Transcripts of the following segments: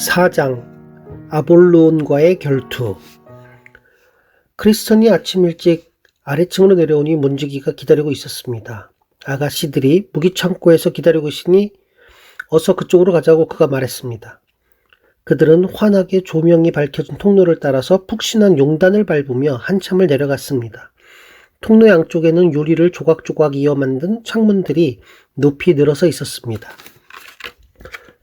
4장 아볼론과의 결투. 크리스천이 아침 일찍 아래층으로 내려오니 문지기가 기다리고 있었습니다. 아가씨들이 무기창고에서 기다리고 있으니 어서 그쪽으로 가자고 그가 말했습니다. 그들은 환하게 조명이 밝혀진 통로를 따라서 푹신한 용단을 밟으며 한참을 내려갔습니다. 통로 양쪽에는 유리를 조각조각 이어 만든 창문들이 높이 늘어서 있었습니다.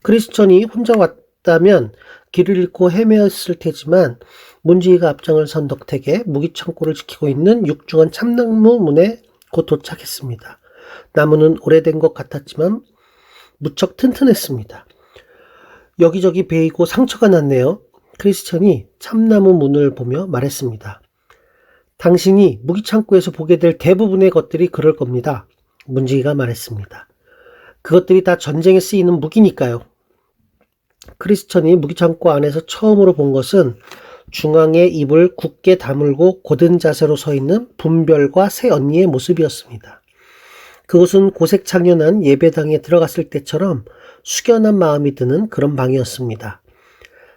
크리스천이 혼자 왔다면 길을 잃고 헤매었을 테지만 문지기가 앞장을 선 덕택에 무기창고를 지키고 있는 육중한 참나무 문에 곧 도착했습니다. 나무는 오래된 것 같았지만 무척 튼튼했습니다. 여기저기 베이고 상처가 났네요. 크리스천이 참나무 문을 보며 말했습니다. 당신이 무기창고에서 보게 될 대부분의 것들이 그럴 겁니다. 문지기가 말했습니다. 그것들이 다 전쟁에 쓰이는 무기니까요. 크리스천이 무기창고 안에서 처음으로 본 것은 중앙에 입을 굳게 다물고 고든 자세로 서 있는 분별과 새 언니의 모습이었습니다. 그곳은 고색창연한 예배당에 들어갔을 때처럼 숙연한 마음이 드는 그런 방이었습니다.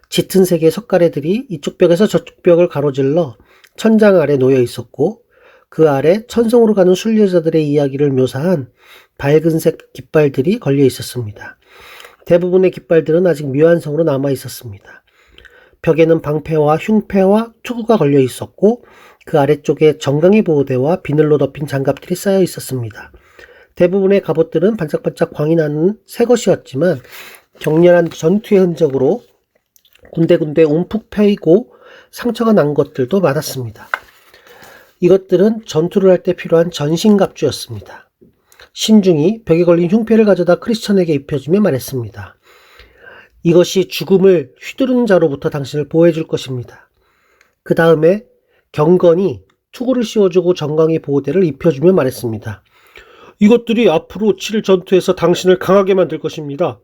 짙은 색의 석가래들이 이쪽 벽에서 저쪽 벽을 가로질러 천장 아래 놓여 있었고 그 아래 천성으로 가는 순례자들의 이야기를 묘사한 밝은색 깃발들이 걸려 있었습니다. 대부분의 깃발들은 아직 미완성으로 남아 있었습니다. 벽에는 방패와 흉패와 투구가 걸려 있었고 그 아래쪽에 정강이 보호대와 비늘로 덮인 장갑들이 쌓여 있었습니다. 대부분의 갑옷들은 반짝반짝 광이 나는 새 것이었지만 격렬한 전투의 흔적으로 군데군데 움푹 패이고 상처가 난 것들도 많았습니다. 이것들은 전투를 할 때 필요한 전신갑주였습니다. 신중히 벽에 걸린 흉패를 가져다 크리스천에게 입혀주며 말했습니다. 이것이 죽음을 휘두르는 자로부터 당신을 보호해 줄 것입니다. 그 다음에 경건이 투구를 씌워주고 정강이 보호대를 입혀주며 말했습니다. 이것들이 앞으로 치를 전투에서 당신을 강하게 만들 것입니다.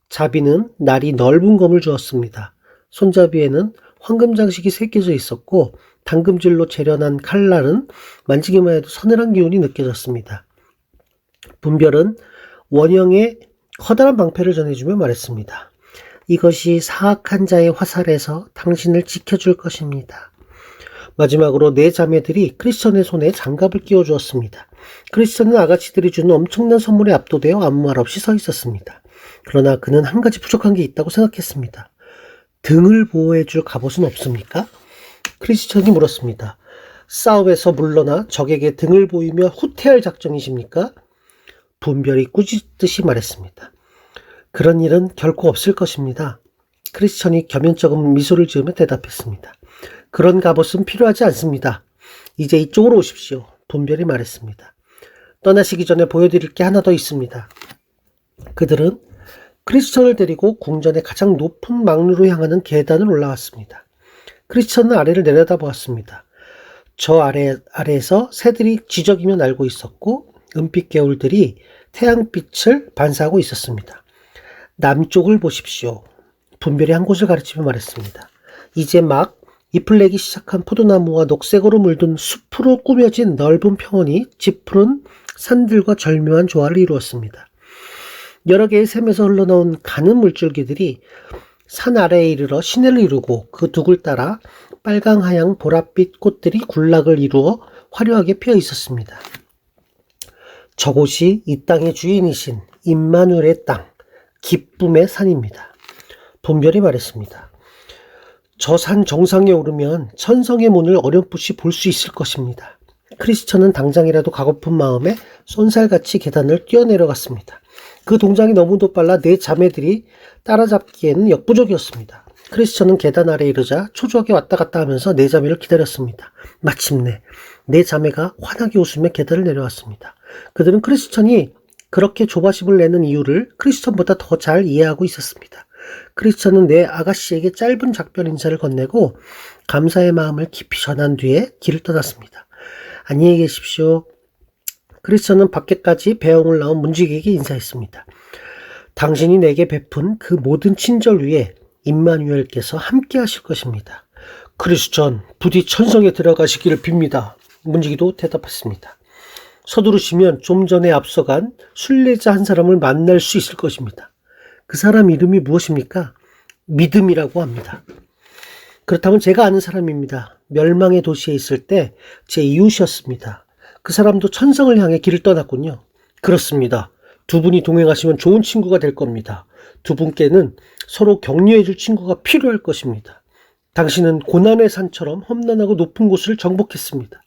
자비는 날이 넓은 검을 주었습니다. 손잡이에는 황금 장식이 새겨져 있었고 당금질로 재련한 칼날은 만지기만 해도 서늘한 기운이 느껴졌습니다. 분별은 원형의 커다란 방패를 전해주며 말했습니다. 이것이 사악한 자의 화살에서 당신을 지켜줄 것입니다. 마지막으로 네 자매들이 크리스천의 손에 장갑을 끼워주었습니다. 크리스천은 아가씨들이 주는 엄청난 선물에 압도되어 아무 말 없이 서 있었습니다. 그러나 그는 한 가지 부족한 게 있다고 생각했습니다. 등을 보호해줄 갑옷은 없습니까? 크리스천이 물었습니다. 싸움에서 물러나 적에게 등을 보이며 후퇴할 작정이십니까? 분별이 꾸짖듯이 말했습니다. 그런 일은 결코 없을 것입니다. 크리스천이 겸연쩍은 미소를 지으며 대답했습니다. 그런 갑옷은 필요하지 않습니다. 이제 이쪽으로 오십시오. 분별이 말했습니다. 떠나시기 전에 보여드릴 게 하나 더 있습니다. 그들은 크리스천을 데리고 궁전의 가장 높은 망루로 향하는 계단을 올라왔습니다. 크리스천은 아래를 내려다보았습니다. 저 아래에서 새들이 지저귀며 날고 있었고 은빛 개울들이 태양빛을 반사하고 있었습니다. 남쪽을 보십시오. 분별이 한 곳을 가르치며 말했습니다. 이제 막 잎을 내기 시작한 포도나무와 녹색으로 물든 숲으로 꾸며진 넓은 평원이 짙푸른 산들과 절묘한 조화를 이루었습니다. 여러 개의 샘에서 흘러나온 가는 물줄기들이 산 아래에 이르러 시내를 이루고 그 둑을 따라 빨강하양 보랏빛 꽃들이 군락을 이루어 화려하게 피어 있었습니다. 저곳이 이 땅의 주인이신 임마누엘의 땅, 기쁨의 산입니다. 분별이 말했습니다. 저 산 정상에 오르면 천성의 문을 어렴풋이 볼 수 있을 것입니다. 크리스천은 당장이라도 가고픈 마음에 쏜살같이 계단을 뛰어내려갔습니다. 그 동작이 너무도 빨라 네 자매들이 따라잡기에는 역부족이었습니다. 크리스천은 계단 아래에 이르자 초조하게 왔다 갔다 하면서 네 자매를 기다렸습니다. 마침내 네 자매가 환하게 웃으며 계단을 내려왔습니다. 그들은 크리스천이 그렇게 조바심을 내는 이유를 크리스천보다 더 잘 이해하고 있었습니다. 크리스천은 네 아가씨에게 짧은 작별 인사를 건네고 감사의 마음을 깊이 전한 뒤에 길을 떠났습니다. 안녕히 계십시오. 크리스천은 밖에까지 배웅을 나온 문지기에게 인사했습니다. 당신이 내게 베푼 그 모든 친절 위에 임마누엘께서 함께 하실 것입니다. 크리스천, 부디 천성에 들어가시기를 빕니다. 문지기도 대답했습니다. 서두르시면 좀 전에 앞서간 순례자 한 사람을 만날 수 있을 것입니다. 그 사람 이름이 무엇입니까? 믿음이라고 합니다. 그렇다면 제가 아는 사람입니다. 멸망의 도시에 있을 때 제 이웃이었습니다. 그 사람도 천성을 향해 길을 떠났군요. 그렇습니다. 두 분이 동행하시면 좋은 친구가 될 겁니다. 두 분께는 서로 격려해줄 친구가 필요할 것입니다. 당신은 고난의 산처럼 험난하고 높은 곳을 정복했습니다.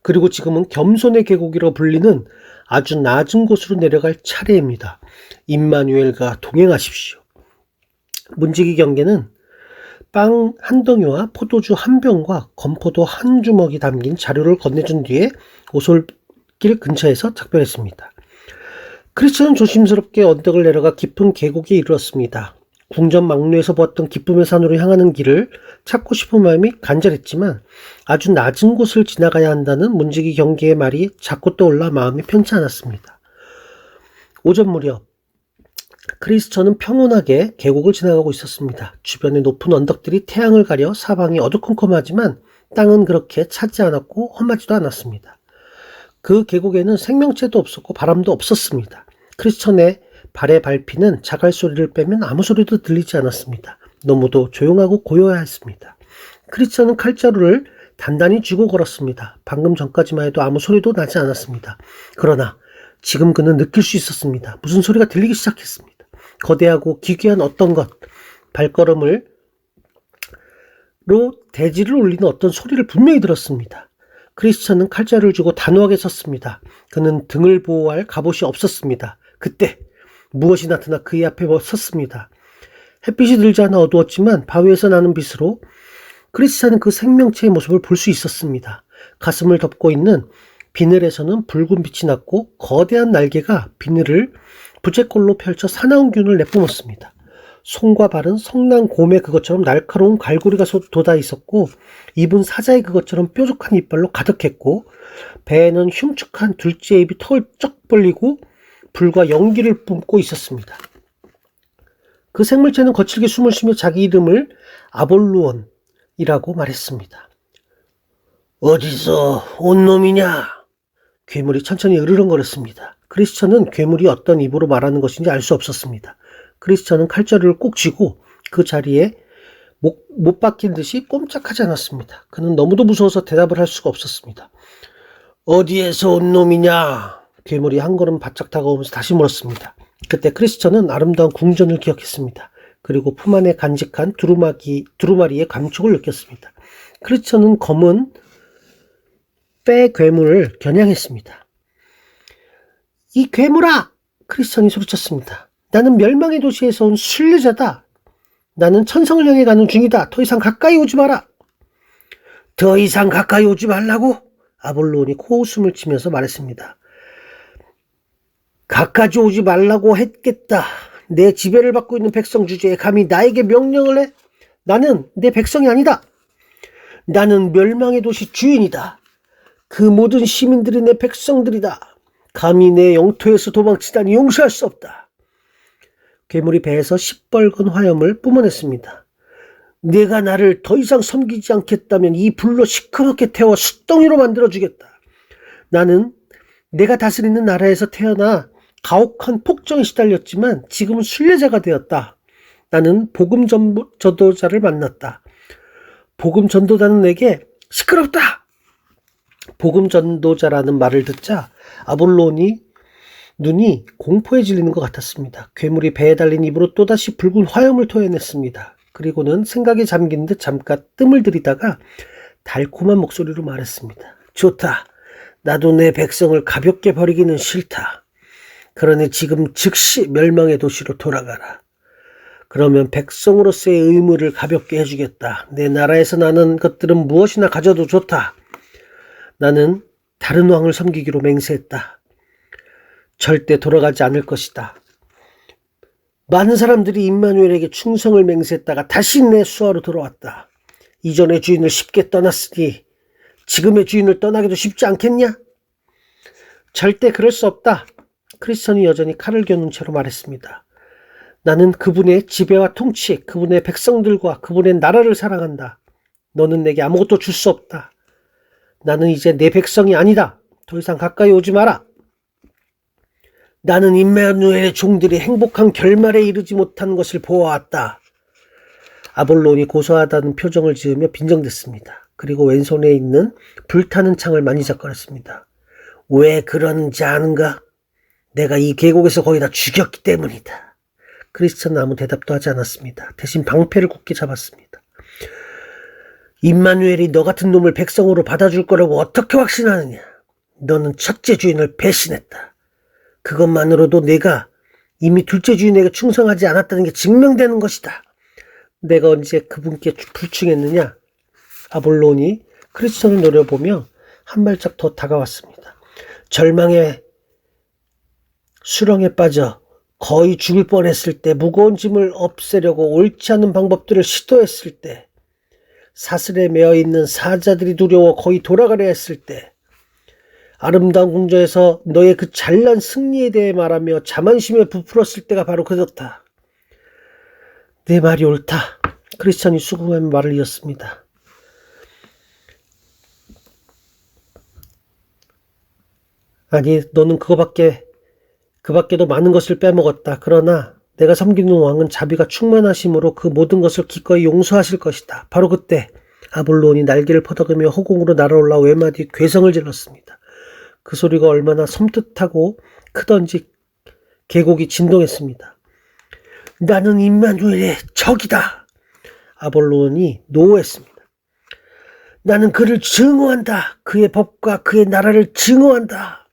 그리고 지금은 겸손의 계곡이라고 불리는 아주 낮은 곳으로 내려갈 차례입니다. 임마누엘과 동행하십시오. 문지기 경계는 빵 한 덩이와 포도주 한 병과 건포도 한 주먹이 담긴 자료를 건네준 뒤에 오솔길 근처에서 작별했습니다. 크리스천은 조심스럽게 언덕을 내려가 깊은 계곡에 이르렀습니다. 궁전 막루에서 보았던 기쁨의 산으로 향하는 길을 찾고 싶은 마음이 간절했지만 아주 낮은 곳을 지나가야 한다는 문지기 경계의 말이 자꾸 떠올라 마음이 편치 않았습니다. 오전 무렵 크리스천은 평온하게 계곡을 지나가고 있었습니다. 주변의 높은 언덕들이 태양을 가려 사방이 어두컴컴하지만 땅은 그렇게 차지 않았고 험하지도 않았습니다. 그 계곡에는 생명체도 없었고 바람도 없었습니다. 크리스천의 발에 밟히는 자갈 소리를 빼면 아무 소리도 들리지 않았습니다. 너무도 조용하고 고요했습니다. 크리스천은 칼자루를 단단히 쥐고 걸었습니다. 방금 전까지만 해도 아무 소리도 나지 않았습니다. 그러나 지금 그는 느낄 수 있었습니다. 무슨 소리가 들리기 시작했습니다. 거대하고 기괴한 어떤 것, 발걸음으로 대지를 울리는 어떤 소리를 분명히 들었습니다. 크리스천은 칼자루를 쥐고 단호하게 섰습니다. 그는 등을 보호할 갑옷이 없었습니다. 그때 무엇이 나타나 그의 앞에 섰습니다. 햇빛이 들지 않아 어두웠지만 바위에서 나는 빛으로 크리스천은 그 생명체의 모습을 볼 수 있었습니다. 가슴을 덮고 있는 비늘에서는 붉은 빛이 났고 거대한 날개가 비늘을 부채꼴로 펼쳐 사나운 균을 내뿜었습니다. 손과 발은 성난 곰의 그것처럼 날카로운 갈고리가 돋아 있었고 입은 사자의 그것처럼 뾰족한 이빨로 가득했고 배에는 흉측한 둘째 입이 턱을 쩍 벌리고 불과 연기를 뿜고 있었습니다. 그 생물체는 거칠게 숨을 쉬며 자기 이름을 아볼루온이라고 말했습니다. 어디서 온 놈이냐? 괴물이 천천히 으르렁거렸습니다. 크리스천은 괴물이 어떤 입으로 말하는 것인지 알 수 없었습니다. 크리스천은 칼자루를 꼭 쥐고 그 자리에 못 박힌 듯이 꼼짝하지 않았습니다. 그는 너무도 무서워서 대답을 할 수가 없었습니다. 어디에서 온 놈이냐? 괴물이 한 걸음 바짝 다가오면서 다시 물었습니다. 그때 크리스천은 아름다운 궁전을 기억했습니다. 그리고 품 안에 간직한 두루마리의 감촉을 느꼈습니다. 크리스천은 검은 빼 괴물을 겨냥했습니다. 이 괴물아! 크리스천이 소리쳤습니다. 나는 멸망의 도시에서 온 순례자다. 나는 천성을 향해 가는 중이다. 더 이상 가까이 오지 마라. 더 이상 가까이 오지 말라고? 아볼로온이 코웃음을 치면서 말했습니다. 가까이 오지 말라고 했겠다. 내 지배를 받고 있는 백성 주제에 감히 나에게 명령을 해? 나는 내 백성이 아니다. 나는 멸망의 도시 주인이다. 그 모든 시민들이 내 백성들이다. 감히 내 영토에서 도망치다니 용서할 수 없다. 괴물이 배에서 시뻘건 화염을 뿜어냈습니다. 내가 나를 더 이상 섬기지 않겠다면 이 불로 시커멓게 태워 숯덩이로 만들어주겠다. 나는 내가 다스리는 나라에서 태어나 가혹한 폭정에 시달렸지만 지금은 순례자가 되었다. 나는 복음 전도자를 만났다. 복음 전도자는 내게 시끄럽다. 복음 전도자라는 말을 듣자 아볼론이 눈이 공포에 질리는 것 같았습니다. 괴물이 배에 달린 입으로 또다시 붉은 화염을 토해냈습니다. 그리고는 생각에 잠긴 듯 잠깐 뜸을 들이다가 달콤한 목소리로 말했습니다. 좋다. 나도 내 백성을 가볍게 버리기는 싫다. 그러니 지금 즉시 멸망의 도시로 돌아가라. 그러면 백성으로서의 의무를 가볍게 해주겠다. 내 나라에서 나는 것들은 무엇이나 가져도 좋다. 나는 다른 왕을 섬기기로 맹세했다. 절대 돌아가지 않을 것이다. 많은 사람들이 임마누엘에게 충성을 맹세했다가 다시 내 수하로 돌아왔다. 이전의 주인을 쉽게 떠났으니 지금의 주인을 떠나기도 쉽지 않겠냐? 절대 그럴 수 없다. 크리스천이 여전히 칼을 겨눈 채로 말했습니다. 나는 그분의 지배와 통치, 그분의 백성들과 그분의 나라를 사랑한다. 너는 내게 아무것도 줄 수 없다. 나는 이제 내 백성이 아니다. 더 이상 가까이 오지 마라. 나는 임마누엘의 종들이 행복한 결말에 이르지 못한 것을 보아왔다. 아볼론이 고소하다는 표정을 지으며 빈정댔습니다. 그리고 왼손에 있는 불타는 창을 만지작거렸습니다. 왜 그러는지 아는가? 내가 이 계곡에서 거의 다 죽였기 때문이다. 크리스천은 아무 대답도 하지 않았습니다. 대신 방패를 굳게 잡았습니다. 임마누엘이 너 같은 놈을 백성으로 받아줄 거라고 어떻게 확신하느냐? 너는 첫째 주인을 배신했다. 그것만으로도 내가 이미 둘째 주인에게 충성하지 않았다는 게 증명되는 것이다. 내가 언제 그분께 불충했느냐? 아볼론이 크리스천을 노려보며 한 발짝 더 다가왔습니다. 절망의 수렁에 빠져 거의 죽을 뻔했을 때, 무거운 짐을 없애려고 옳지 않은 방법들을 시도했을 때, 사슬에 매어있는 사자들이 두려워 거의 돌아가려 했을 때, 아름다운 궁전에서 너의 그 잘난 승리에 대해 말하며 자만심에 부풀었을 때가 바로 그렇다. 내 말이 옳다. 크리스천이 수긍하며 말을 이었습니다. 아니, 너는 그 밖에도 많은 것을 빼먹었다. 그러나 내가 섬기는 왕은 자비가 충만하심으로 그 모든 것을 기꺼이 용서하실 것이다. 바로 그때 아볼론이 날개를 퍼덕이며 허공으로 날아올라 외마디 괴성을 질렀습니다. 그 소리가 얼마나 섬뜩하고 크던지 계곡이 진동했습니다. 나는 임마누엘의 적이다. 아볼론이 노했습니다. 나는 그를 증오한다. 그의 법과 그의 나라를 증오한다.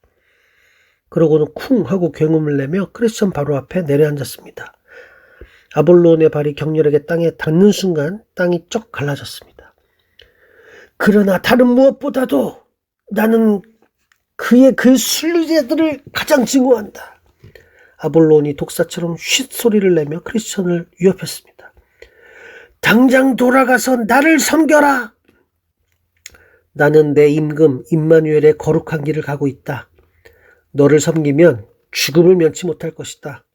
그러고는 쿵 하고 굉음을 내며 크리스천 바로 앞에 내려앉았습니다. 아볼론의 발이 격렬하게 땅에 닿는 순간 땅이 쩍 갈라졌습니다. 그러나 다른 무엇보다도 나는 그의 그 순리자들을 가장 증오한다. 아볼론이 독사처럼 쉿 소리를 내며 크리스천을 위협했습니다. 당장 돌아가서 나를 섬겨라. 나는 내 임금 임마누엘의 거룩한 길을 가고 있다. 너를 섬기면 죽음을 면치 못할 것이다.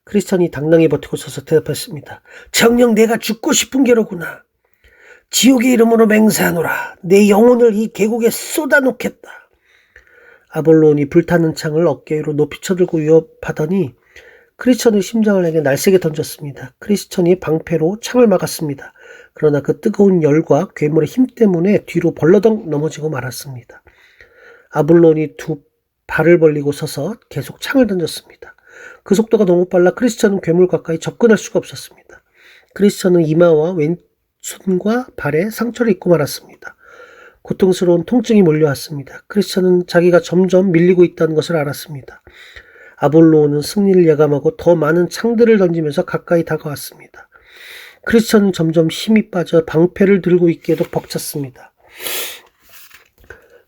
크리스천이 당당히 버티고 서서 대답했습니다. 정녕 내가 죽고 싶은 게로구나. 지옥의 이름으로 맹세하노라. 내 영혼을 이 계곡에 쏟아놓겠다. 아볼론이 불타는 창을 어깨 위로 높이 쳐들고 위협하더니 크리스천의 심장을 향해 날쌔게 던졌습니다. 크리스천이 방패로 창을 막았습니다. 그러나 그 뜨거운 열과 괴물의 힘 때문에 뒤로 벌러덩 넘어지고 말았습니다. 아볼론이 두 발을 벌리고 서서 계속 창을 던졌습니다. 그 속도가 너무 빨라 크리스천은 괴물 가까이 접근할 수가 없었습니다. 크리스천은 이마와 왼손과 발에 상처를 입고 말았습니다. 고통스러운 통증이 몰려왔습니다. 크리스천은 자기가 점점 밀리고 있다는 것을 알았습니다. 아볼론은 승리를 예감하고 더 많은 창들을 던지면서 가까이 다가왔습니다. 크리스천은 점점 힘이 빠져 방패를 들고 있기에도 벅찼습니다.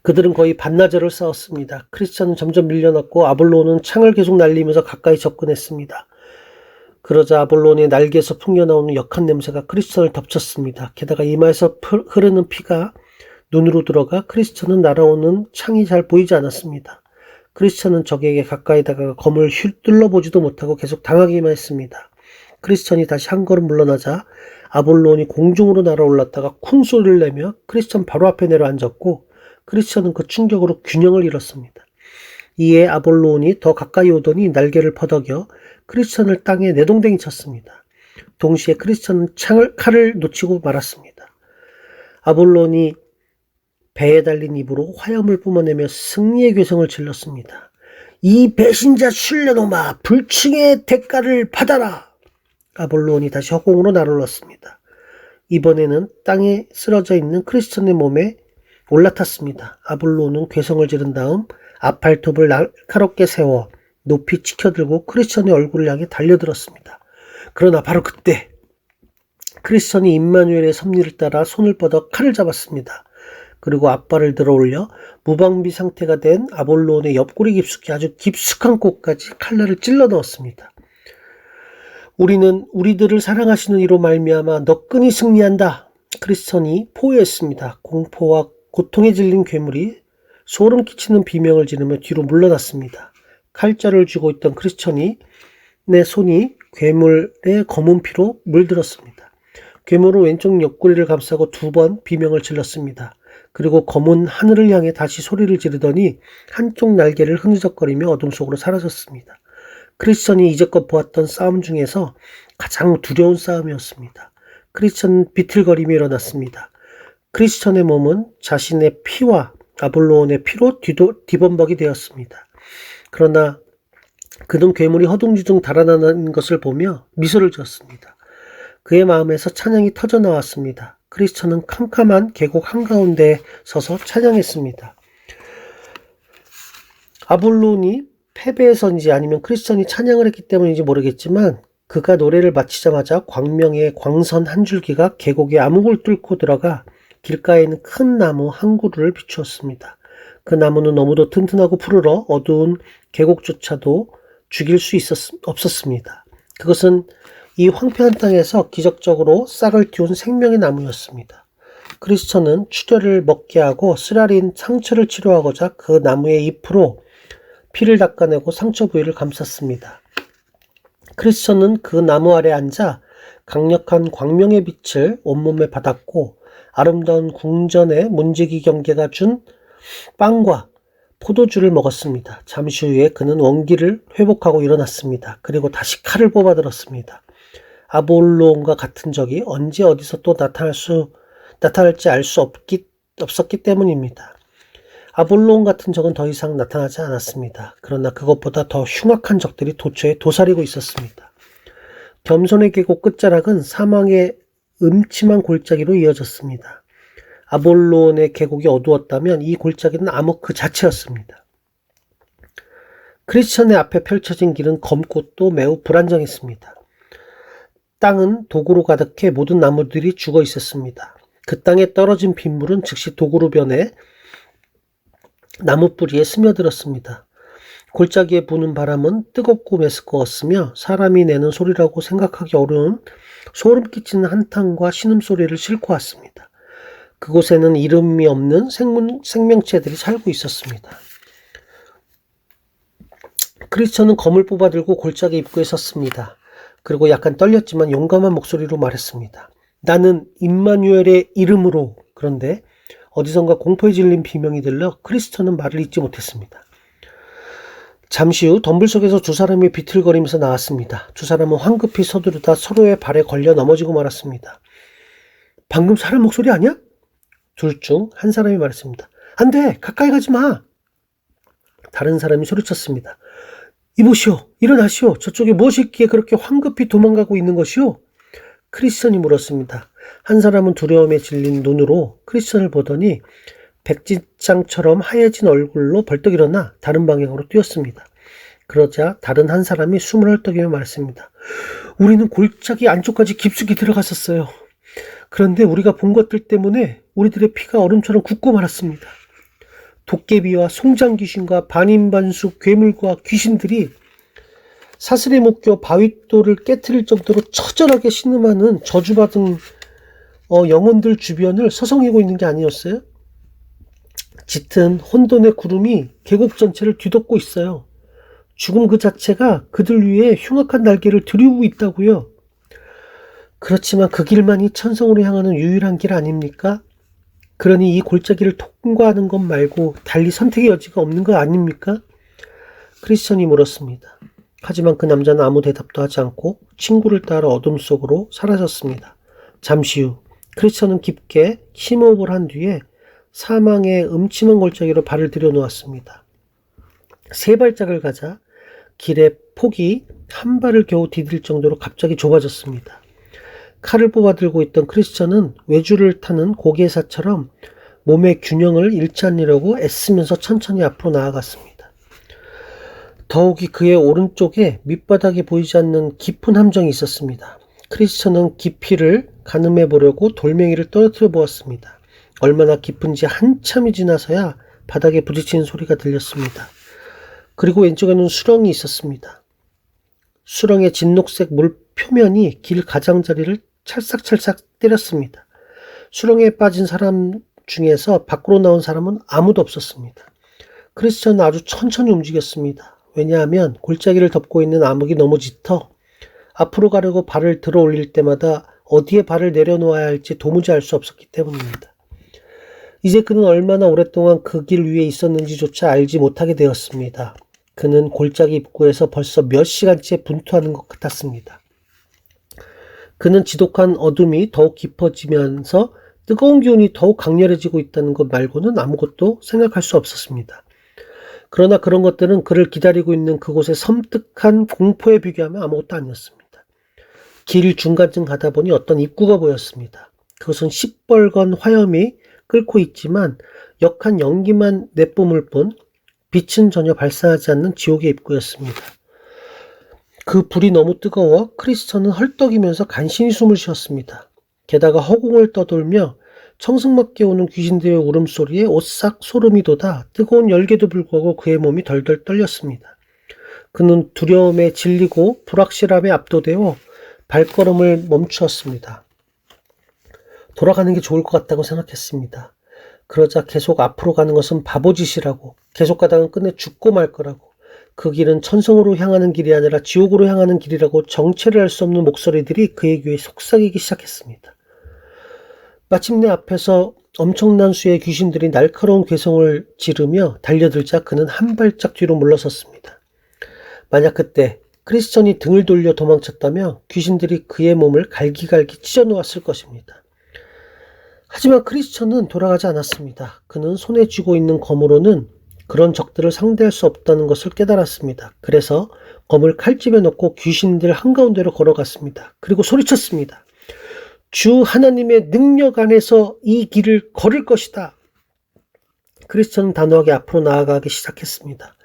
그들은 거의 반나절을 싸웠습니다. 크리스천은 점점 밀려났고 아볼론은 창을 계속 날리면서 가까이 접근했습니다. 그러자 아볼론의 날개에서 풍겨나오는 역한 냄새가 크리스천을 덮쳤습니다. 게다가 이마에서 흐르는 피가 눈으로 들어가 크리스천은 날아오는 창이 잘 보이지 않았습니다. 크리스천은 적에게 가까이 다가가 검을 휘둘러보지도 못하고 계속 당하기만 했습니다. 크리스천이 다시 한 걸음 물러나자 아볼론이 공중으로 날아올랐다가 쿵 소리를 내며 크리스천 바로 앞에 내려앉았고 크리스천은 그 충격으로 균형을 잃었습니다. 이에 아볼론이 더 가까이 오더니 날개를 퍼덕여 크리스천을 땅에 내동댕이 쳤습니다. 동시에 크리스천은 칼을 놓치고 말았습니다. 아볼론이 배에 달린 입으로 화염을 뿜어내며 승리의 괴성을 질렀습니다. 이 배신자 술래놈아, 불충의 대가를 받아라. 아볼론이 다시 허공으로 날아올랐습니다. 이번에는 땅에 쓰러져 있는 크리스천의 몸에 올라탔습니다. 아볼론은 괴성을 지른 다음 앞발톱을 날카롭게 세워 높이 치켜들고 크리스천의 얼굴을 향해 달려들었습니다. 그러나 바로 그때 크리스천이 임마누엘의 섭리를 따라 손을 뻗어 칼을 잡았습니다. 그리고 앞발을 들어 올려 무방비 상태가 된 아볼론의 옆구리 깊숙이 아주 깊숙한 곳까지 칼날을 찔러 넣었습니다. 우리는 우리들을 사랑하시는 이로 말미암아 너끈히 승리한다. 크리스천이 포효했습니다. 공포와 고통에 질린 괴물이 소름 끼치는 비명을 지르며 뒤로 물러났습니다. 칼자를 쥐고 있던 크리스천이 내 손이 괴물의 검은 피로 물들었습니다. 괴물은 왼쪽 옆구리를 감싸고 2번 비명을 질렀습니다. 그리고 검은 하늘을 향해 다시 소리를 지르더니 한쪽 날개를 흐느적거리며 어둠 속으로 사라졌습니다. 크리스천이 이제껏 보았던 싸움 중에서 가장 두려운 싸움이었습니다. 크리스천은 비틀거림이 일어났습니다. 크리스천의 몸은 자신의 피와 아볼로온의 피로 뒤범벅이 되었습니다. 그러나 그는 괴물이 허둥지둥 달아나는 것을 보며 미소를 지었습니다. 그의 마음에서 찬양이 터져 나왔습니다. 크리스천은 캄캄한 계곡 한가운데에 서서 찬양했습니다. 아볼론이 패배해서인지 아니면 크리스천이 찬양을 했기 때문인지 모르겠지만 그가 노래를 마치자마자 광명의 광선 한 줄기가 계곡의 암흑을 뚫고 들어가 길가에 있는 큰 나무 한 그루를 비추었습니다. 그 나무는 너무도 튼튼하고 푸르러 어두운 계곡조차도 죽일 수 없었습니다. 그것은 이 황폐한 땅에서 기적적으로 싹을 틔운 생명의 나무였습니다. 크리스천은 출혈을 먹게 하고 쓰라린 상처를 치료하고자 그 나무의 잎으로 피를 닦아내고 상처 부위를 감쌌습니다. 크리스천은 그 나무 아래 앉아 강력한 광명의 빛을 온몸에 받았고 아름다운 궁전의 문지기 경계가 준 빵과 포도주를 먹었습니다. 잠시 후에 그는 원기를 회복하고 일어났습니다. 그리고 다시 칼을 뽑아들었습니다. 아볼론과 같은 적이 언제 어디서 또 나타날지 알 수 없었기 때문입니다. 아볼론 같은 적은 더 이상 나타나지 않았습니다. 그러나 그것보다 더 흉악한 적들이 도처에 도사리고 있었습니다. 겸손의 계곡 끝자락은 사망의 음침한 골짜기로 이어졌습니다. 아볼론의 계곡이 어두웠다면 이 골짜기는 암흑 그 자체였습니다. 크리스천의 앞에 펼쳐진 길은 검고 또 매우 불안정했습니다. 땅은 도구로 가득해 모든 나무들이 죽어 있었습니다. 그 땅에 떨어진 빗물은 즉시 도구로 변해 나무 뿌리에 스며들었습니다. 골짜기에 부는 바람은 뜨겁고 메스꺼웠으며 사람이 내는 소리라고 생각하기 어려운 소름 끼치는 한탄과 신음소리를 싣고 왔습니다. 그곳에는 이름이 없는 생명체들이 살고 있었습니다. 크리스천은 검을 뽑아들고 골짜기 입구에 섰습니다. 그리고 약간 떨렸지만 용감한 목소리로 말했습니다. 나는 임마누엘의 이름으로. 그런데 어디선가 공포에 질린 비명이 들려 크리스천은 말을 잇지 못했습니다. 잠시 후 덤불 속에서 두 사람이 비틀거리면서 나왔습니다. 두 사람은 황급히 서두르다 서로의 발에 걸려 넘어지고 말았습니다. 방금 사람 목소리 아니야? 둘 중 한 사람이 말했습니다. 안 돼! 가까이 가지 마! 다른 사람이 소리쳤습니다. 이보시오! 일어나시오! 저쪽에 무엇이 있기에 그렇게 황급히 도망가고 있는 것이오? 크리스천이 물었습니다. 한 사람은 두려움에 질린 눈으로 크리스천을 보더니 백지장처럼 하얘진 얼굴로 벌떡 일어나 다른 방향으로 뛰었습니다. 그러자 다른 한 사람이 숨을 헐떡이며 말했습니다. 우리는 골짜기 안쪽까지 깊숙이 들어갔었어요. 그런데 우리가 본 것들 때문에 우리들의 피가 얼음처럼 굳고 말았습니다. 도깨비와 송장귀신과 반인반수 괴물과 귀신들이 사슬에 묶여 바윗돌을 깨트릴 정도로 처절하게 신음하는 저주받은 영혼들 주변을 서성이고 있는 게 아니었어요? 짙은 혼돈의 구름이 계곡 전체를 뒤덮고 있어요. 죽음 그 자체가 그들 위에 흉악한 날개를 들이우고 있다고요. 그렇지만 그 길만이 천성으로 향하는 유일한 길 아닙니까? 그러니 이 골짜기를 통과하는 것 말고 달리 선택의 여지가 없는 거 아닙니까? 크리스천이 물었습니다. 하지만 그 남자는 아무 대답도 하지 않고 친구를 따라 어둠 속으로 사라졌습니다. 잠시 후 크리스천은 깊게 심호흡을 한 뒤에 사망의 음침한 골짜기로 발을 들여놓았습니다. 세 발짝을 가자 길의 폭이 한 발을 겨우 디딜 정도로 갑자기 좁아졌습니다. 칼을 뽑아들고 있던 크리스천은 외줄을 타는 고개사처럼 몸의 균형을 잃지 않으려고 애쓰면서 천천히 앞으로 나아갔습니다. 더욱이 그의 오른쪽에 밑바닥이 보이지 않는 깊은 함정이 있었습니다. 크리스천은 깊이를 가늠해 보려고 돌멩이를 떨어뜨려 보았습니다. 얼마나 깊은지 한참이 지나서야 바닥에 부딪히는 소리가 들렸습니다. 그리고 왼쪽에는 수렁이 있었습니다. 수렁의 진녹색 물 표면이 길 가장자리를 찰싹찰싹 때렸습니다. 수렁에 빠진 사람 중에서 밖으로 나온 사람은 아무도 없었습니다. 크리스천은 아주 천천히 움직였습니다. 왜냐하면 골짜기를 덮고 있는 암흑이 너무 짙어 앞으로 가려고 발을 들어 올릴 때마다 어디에 발을 내려놓아야 할지 도무지 알 수 없었기 때문입니다. 이제 그는 얼마나 오랫동안 그 길 위에 있었는지조차 알지 못하게 되었습니다. 그는 골짜기 입구에서 벌써 몇 시간째 분투하는 것 같았습니다. 그는 지독한 어둠이 더욱 깊어지면서 뜨거운 기운이 더욱 강렬해지고 있다는 것 말고는 아무것도 생각할 수 없었습니다. 그러나 그런 것들은 그를 기다리고 있는 그곳의 섬뜩한 공포에 비교하면 아무것도 아니었습니다. 길 중간쯤 가다 보니 어떤 입구가 보였습니다. 그것은 시뻘건 화염이 끓고 있지만 역한 연기만 내뿜을 뿐 빛은 전혀 발산하지 않는 지옥의 입구였습니다. 그 불이 너무 뜨거워 크리스천은 헐떡이면서 간신히 숨을 쉬었습니다. 게다가 허공을 떠돌며 청승맞게 오는 귀신들의 울음소리에 오싹 소름이 돋아 뜨거운 열기도 불구하고 그의 몸이 덜덜 떨렸습니다. 그는 두려움에 질리고 불확실함에 압도되어 발걸음을 멈추었습니다. 돌아가는 게 좋을 것 같다고 생각했습니다. 그러자 계속 앞으로 가는 것은 바보짓이라고, 계속 가다가 끝내 죽고 말 거라고, 그 길은 천성으로 향하는 길이 아니라 지옥으로 향하는 길이라고 정체를 알 수 없는 목소리들이 그의 귀에 속삭이기 시작했습니다. 마침내 앞에서 엄청난 수의 귀신들이 날카로운 괴성을 지르며 달려들자 그는 한 발짝 뒤로 물러섰습니다. 만약 그때 크리스천이 등을 돌려 도망쳤다면 귀신들이 그의 몸을 갈기갈기 찢어놓았을 것입니다. 하지만 크리스천은 돌아가지 않았습니다. 그는 손에 쥐고 있는 검으로는 그런 적들을 상대할 수 없다는 것을 깨달았습니다. 그래서 검을 칼집에 넣고 귀신들 한가운데로 걸어갔습니다. 그리고 소리쳤습니다. 주 하나님의 능력 안에서 이 길을 걸을 것이다. 크리스천은 단호하게 앞으로 나아가기 시작했습니다.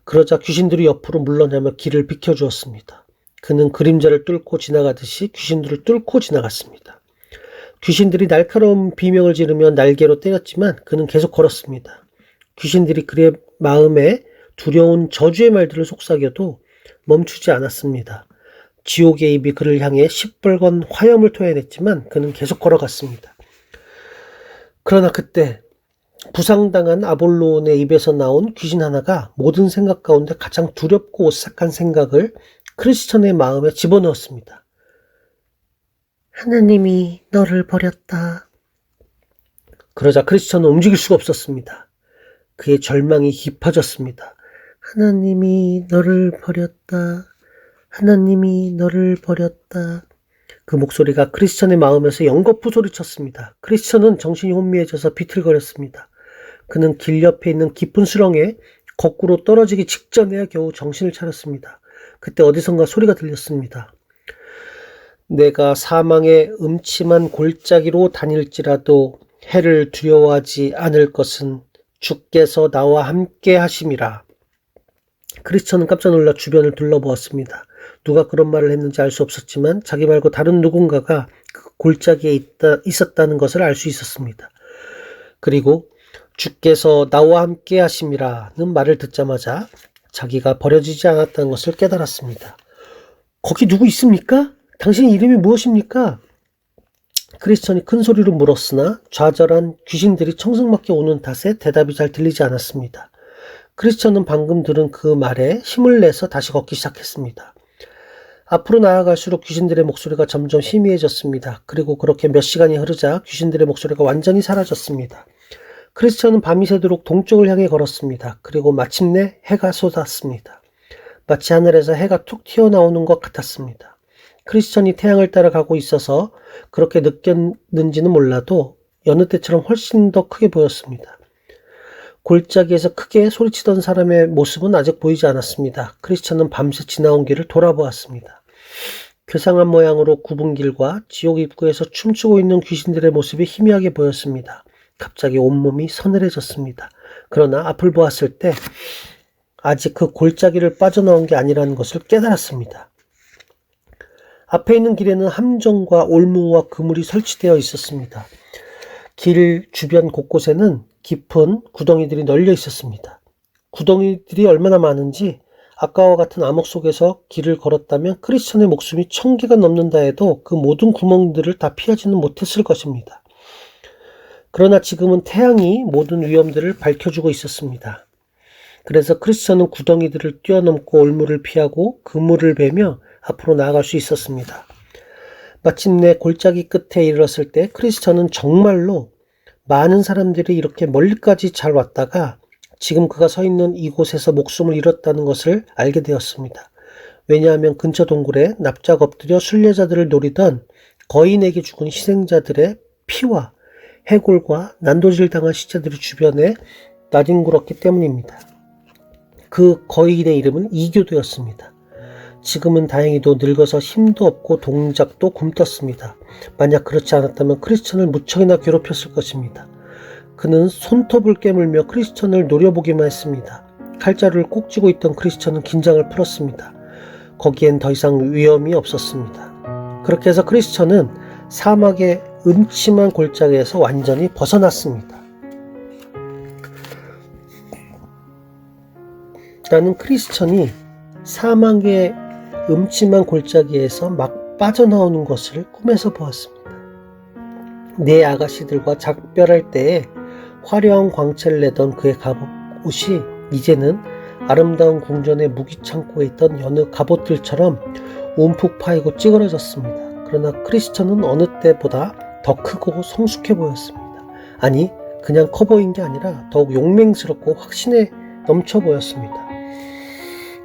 그러자 귀신들이 옆으로 물러나며 길을 비켜주었습니다. 그는 그림자를 뚫고 지나가듯이 귀신들을 뚫고 지나갔습니다. 귀신들이 날카로운 비명을 지르며 날개로 때렸지만 그는 계속 걸었습니다. 귀신들이 그의 마음에 두려운 저주의 말들을 속삭여도 멈추지 않았습니다. 지옥의 입이 그를 향해 시뻘건 화염을 토해냈지만 그는 계속 걸어갔습니다. 그러나 그때 부상당한 아볼론의 입에서 나온 귀신 하나가 모든 생각 가운데 가장 두렵고 오싹한 생각을 크리스천의 마음에 집어넣었습니다. 하나님이 너를 버렸다. 그러자 크리스천은 움직일 수가 없었습니다. 그의 절망이 깊어졌습니다. 하나님이 너를 버렸다. 하나님이 너를 버렸다. 그 목소리가 크리스천의 마음에서 연거푸 소리쳤습니다. 크리스천은 정신이 혼미해져서 비틀거렸습니다. 그는 길 옆에 있는 깊은 수렁에 거꾸로 떨어지기 직전에야 겨우 정신을 차렸습니다. 그때 어디선가 소리가 들렸습니다. 내가 사망의 음침한 골짜기로 다닐지라도 해를 두려워하지 않을 것은 주께서 나와 함께 하심이라. 크리스천은 깜짝 놀라 주변을 둘러보았습니다. 누가 그런 말을 했는지 알 수 없었지만 자기 말고 다른 누군가가 그 골짜기에 있었다는 것을 알 수 있었습니다. 그리고 주께서 나와 함께 하심이라는 말을 듣자마자 자기가 버려지지 않았다는 것을 깨달았습니다. 거기 누구 있습니까? 당신 이름이 무엇입니까? 크리스천이 큰 소리로 물었으나 좌절한 귀신들이 청승맞게 오는 탓에 대답이 잘 들리지 않았습니다. 크리스천은 방금 들은 그 말에 힘을 내서 다시 걷기 시작했습니다. 앞으로 나아갈수록 귀신들의 목소리가 점점 희미해졌습니다. 그리고 그렇게 몇 시간이 흐르자 귀신들의 목소리가 완전히 사라졌습니다. 크리스천은 밤이 새도록 동쪽을 향해 걸었습니다. 그리고 마침내 해가 솟았습니다. 마치 하늘에서 해가 툭 튀어나오는 것 같았습니다. 크리스천이 태양을 따라가고 있어서 그렇게 느꼈는지는 몰라도 여느 때처럼 훨씬 더 크게 보였습니다. 골짜기에서 크게 소리치던 사람의 모습은 아직 보이지 않았습니다. 크리스천은 밤새 지나온 길을 돌아보았습니다. 괴상한 모양으로 굽은 길과 지옥 입구에서 춤추고 있는 귀신들의 모습이 희미하게 보였습니다. 갑자기 온몸이 서늘해졌습니다. 그러나 앞을 보았을 때 아직 그 골짜기를 빠져나온 게 아니라는 것을 깨달았습니다. 앞에 있는 길에는 함정과 올무와 그물이 설치되어 있었습니다. 길 주변 곳곳에는 깊은 구덩이들이 널려 있었습니다. 구덩이들이 얼마나 많은지 아까와 같은 암흑 속에서 길을 걸었다면 크리스천의 목숨이 1000개가 넘는다 해도 그 모든 구멍들을 다 피하지는 못했을 것입니다. 그러나 지금은 태양이 모든 위험들을 밝혀주고 있었습니다. 그래서 크리스천은 구덩이들을 뛰어넘고 올무를 피하고 그물을 베며 앞으로 나아갈 수 있었습니다. 마침내 골짜기 끝에 이르렀을 때 크리스천은 정말로 많은 사람들이 이렇게 멀리까지 잘 왔다가 지금 그가 서 있는 이곳에서 목숨을 잃었다는 것을 알게 되었습니다. 왜냐하면 근처 동굴에 납작 엎드려 순례자들을 노리던 거인에게 죽은 희생자들의 피와 해골과 난도질 당한 시체들이 주변에 나뒹굴었기 때문입니다. 그 거인의 이름은 이교도였습니다. 지금은 다행히도 늙어서 힘도 없고 동작도 굼떴습니다. 만약 그렇지 않았다면 크리스천을 무척이나 괴롭혔을 것입니다. 그는 손톱을 깨물며 크리스천을 노려보기만 했습니다. 칼자루를 꼭 쥐고 있던 크리스천은 긴장을 풀었습니다. 거기엔 더 이상 위험이 없었습니다. 그렇게 해서 크리스천은 사막의 음침한 골짜기에서 완전히 벗어났습니다. 나는 크리스천이 사막의 음침한 골짜기에서 막 빠져나오는 것을 꿈에서 보았습니다. 내 아가씨들과 작별할 때에 화려한 광채를 내던 그의 갑옷이 이제는 아름다운 궁전의 무기창고에 있던 여느 갑옷들처럼 움푹 파이고 찌그러졌습니다. 그러나 크리스천은 어느 때보다 더 크고 성숙해 보였습니다. 아니, 그냥 커 보인 게 아니라 더욱 용맹스럽고 확신에 넘쳐 보였습니다.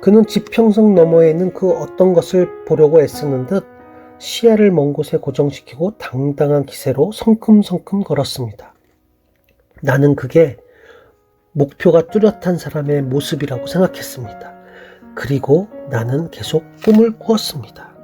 그는 지평선 너머에 있는 그 어떤 것을 보려고 애쓰는 듯 시야를 먼 곳에 고정시키고 당당한 기세로 성큼성큼 걸었습니다. 나는 그게 목표가 뚜렷한 사람의 모습이라고 생각했습니다. 그리고 나는 계속 꿈을 꾸었습니다.